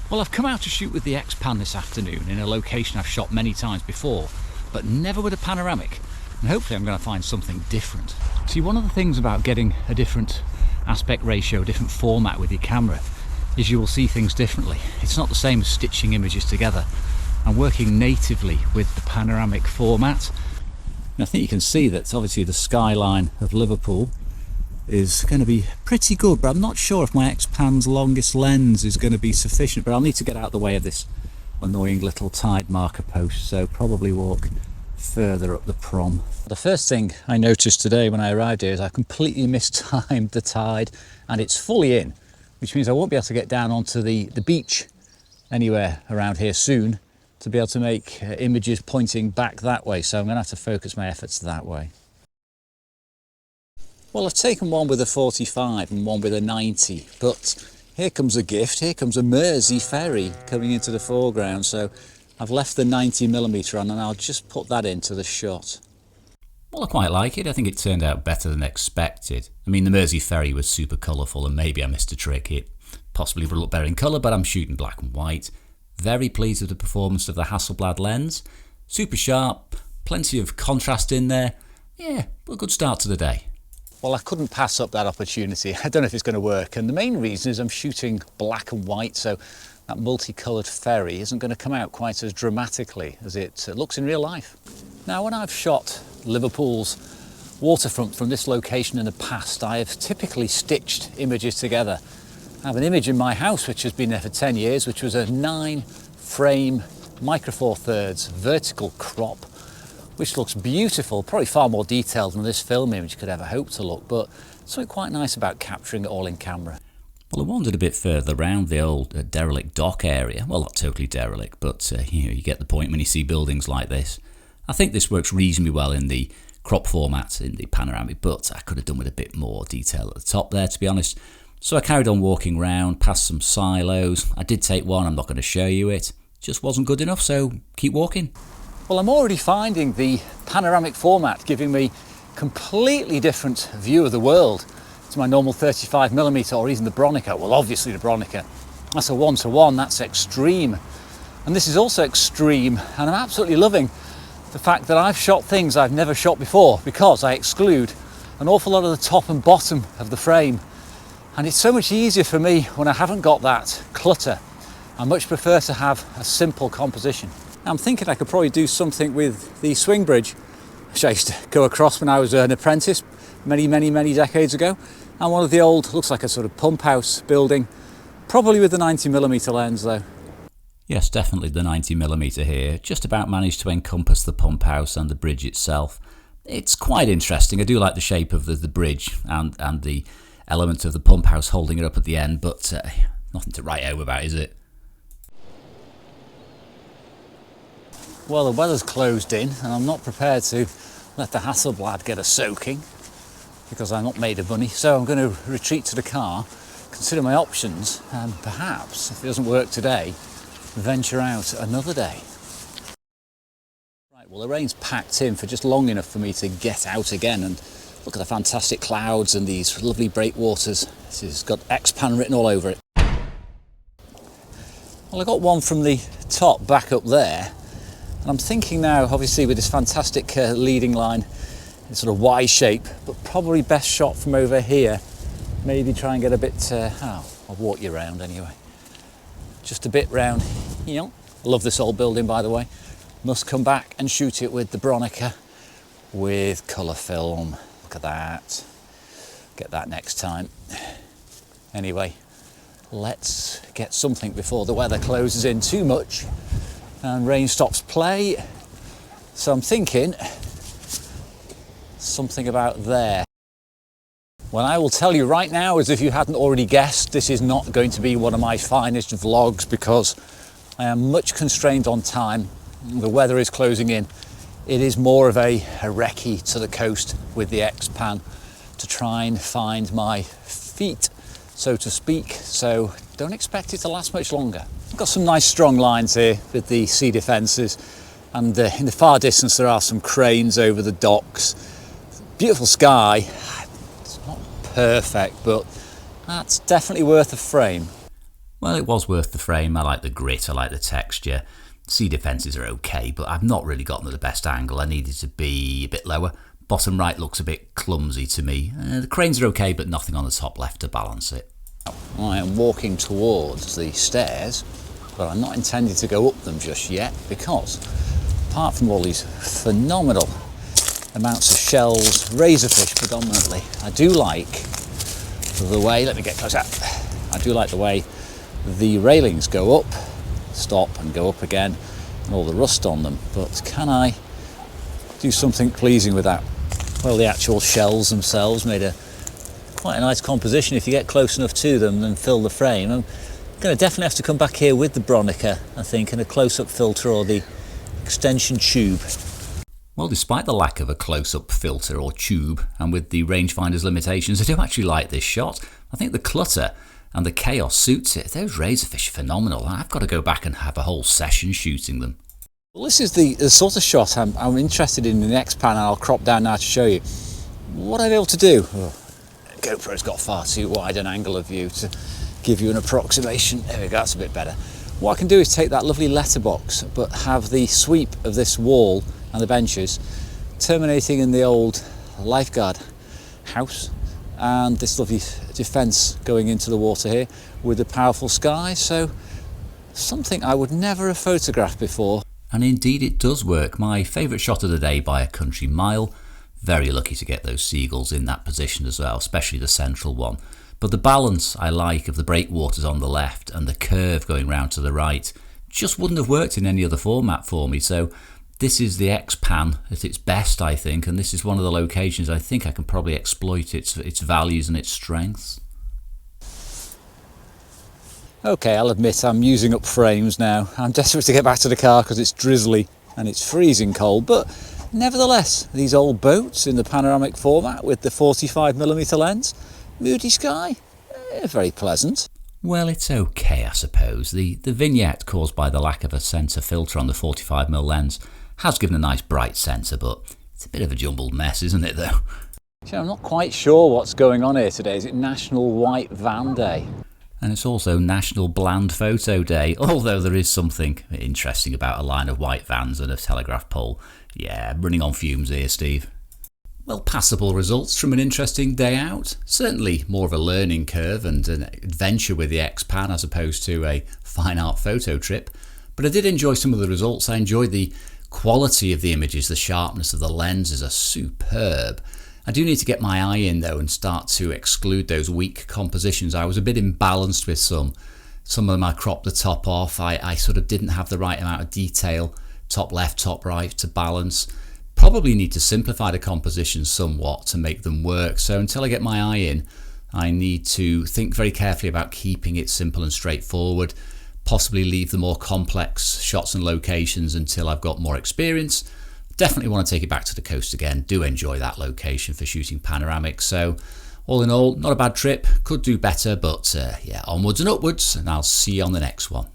Well, I've come out to shoot with the XPan this afternoon in a location I've shot many times before, but never with a panoramic, and hopefully I'm going to find something different. See, one of the things about getting a different aspect ratio, different format with your camera, is you will see things differently. It's not the same as stitching images together. I'm working natively with the panoramic format. And I think you can see that obviously the skyline of Liverpool is going to be pretty good, but I'm not sure if my XPan's longest lens is going to be sufficient, but I'll need to get out of the way of this annoying little tide marker post, so probably walk further up the prom. The first thing I noticed today when I arrived here is I completely mistimed the tide, and it's fully in, which means I won't be able to get down onto the beach anywhere around here soon to be able to make images pointing back that way, so I'm going to have to focus my efforts that way. Well, I've taken one with a 45 and one with a 90, but here comes a gift. Here comes a Mersey ferry coming into the foreground, so I've left the 90mm on and I'll just put that into the shot. Well, I quite like it. I think it turned out better than expected. I mean, the Mersey ferry was super colourful and maybe I missed a trick. It possibly would look better in colour, but I'm shooting black and white. Very pleased with the performance of the Hasselblad lens. Super sharp, plenty of contrast in there. Yeah, a good start to the day. Well, I couldn't pass up that opportunity. I don't know if it's going to work, and the main reason is I'm shooting black and white, so that multicoloured ferry isn't going to come out quite as dramatically as it looks in real life. Now, when I've shot Liverpool's waterfront from this location in the past, I have typically stitched images together. I have an image in my house which has been there for 10 years, which was a 9-frame micro four thirds vertical crop, which looks beautiful, probably far more detailed than this film image could ever hope to look, but something quite nice about capturing it all in camera. Well, I wandered a bit further around the old derelict dock area. Well, not totally derelict, but you get the point when you see buildings like this. I think this works reasonably well in the crop format in the panoramic, but I could have done with a bit more detail at the top there, to be honest. So I carried on walking round, past some silos. I did take one, I'm not going to show you it. Just wasn't good enough, so keep walking. Well, I'm already finding the panoramic format giving me a completely different view of the world to my normal 35mm or even the Bronica. Well, obviously the Bronica. That's a 1:1, that's extreme. And this is also extreme, and I'm absolutely loving the fact that I've shot things I've never shot before because I exclude an awful lot of the top and bottom of the frame. And it's so much easier for me when I haven't got that clutter. I much prefer to have a simple composition. I'm thinking I could probably do something with the swing bridge, which I used to go across when I was an apprentice many decades ago. And one of the old, looks like a sort of pump house building, probably with the 90mm lens though. Yes, definitely the 90mm here. Just about managed to encompass the pump house and the bridge itself. It's quite interesting. I do like the shape of the bridge and the element of the pump house holding it up at the end, but nothing to write home about, is it? Well, the weather's closed in and I'm not prepared to let the Hasselblad get a soaking because I'm not made of money, so I'm going to retreat to the car, consider my options, and perhaps, if it doesn't work today, venture out another day. Right, well, the rain's packed in for just long enough for me to get out again and look at the fantastic clouds and these lovely breakwaters. This has got XPan written all over it. Well, I got one from the top back up there. And I'm thinking now, obviously, with this fantastic leading line in sort of Y shape, but probably best shot from over here. Maybe try and get a bit, I'll walk you around anyway. Just a bit round, I love this old building, by the way. Must come back and shoot it with the Bronica with colour film. Look at that. Get that next time. Anyway, let's get something before the weather closes in too much and rain stops play. So I'm thinking something about there. Well, I will tell you right now, as if you hadn't already guessed, this is not going to be one of my finest vlogs because I am much constrained on time. The weather is closing in. It is more of a recce to the coast with the XPan to try and find my feet, so to speak. So don't expect it to last much longer. I've got some nice strong lines here with the sea defences, and in the far distance there are some cranes over the docks. Beautiful sky. It's not perfect, but that's definitely worth a frame. Well, it was worth the frame. I like the grit, I like the texture. Sea defences are okay, but I've not really gotten the best angle. I needed to be a bit lower. Bottom right looks a bit clumsy to me. The cranes are okay, but nothing on the top left to balance it. I am walking towards the stairs, but I'm not intending to go up them just yet because apart from all these phenomenal amounts of shells, razorfish predominantly, I do like the way, let me get close up, I do like the way the railings go up, stop and go up again, and all the rust on them, but can I do something pleasing with that? Well, the actual shells themselves made quite a nice composition. If you get close enough to them and fill the frame, I'm going to definitely have to come back here with the Bronica, I think, and a close-up filter or the extension tube. Well, despite the lack of a close-up filter or tube, and with the rangefinder's limitations, I do actually like this shot. I think the clutter and the chaos suits it. Those razorfish are phenomenal. I've got to go back and have a whole session shooting them. Well, this is the sort of shot I'm interested in the XPan, and I'll crop down now to show you. What I'm able to do, GoPro's got far too wide an angle of view to give you an approximation. There we go, that's a bit better. What I can do is take that lovely letterbox, but have the sweep of this wall and the benches terminating in the old lifeguard house, and this lovely defence going into the water here with the powerful sky. So something I would never have photographed before. And indeed it does work. My favourite shot of the day by a country mile. Very lucky to get those seagulls in that position as well, especially the central one. But the balance I like of the breakwaters on the left and the curve going round to the right just wouldn't have worked in any other format for me. So this is the XPan at its best, I think, and this is one of the locations I think I can probably exploit its values and its strengths. Okay, I'll admit I'm using up frames now. I'm desperate to get back to the car because it's drizzly and it's freezing cold, but nevertheless, these old boats in the panoramic format with the 45mm lens, moody sky, very pleasant. Well, it's okay, I suppose. The vignette caused by the lack of a centre filter on the 45mm lens has given a nice bright centre, but it's a bit of a jumbled mess, isn't it, though? So I'm not quite sure what's going on here today. Is it National White Van Day? And it's also National Bland Photo Day, although there is something interesting about a line of white vans and a telegraph pole. Yeah, running on fumes here, Steve. Well, passable results from an interesting day out. Certainly more of a learning curve and an adventure with the XPan as opposed to a fine art photo trip. But I did enjoy some of the results. I enjoyed the quality of the images, the sharpness of the lenses are superb. I do need to get my eye in though and start to exclude those weak compositions. I was a bit imbalanced with some of them. I cropped the top off. I sort of didn't have the right amount of detail, top left, top right to balance. Probably need to simplify the compositions somewhat to make them work. So until I get my eye in, I need to think very carefully about keeping it simple and straightforward, possibly leave the more complex shots and locations until I've got more experience. Definitely want to take it back to the coast again. Do enjoy that location for shooting panoramics. So all in all, not a bad trip. Could do better, but yeah, onwards and upwards, and I'll see you on the next one.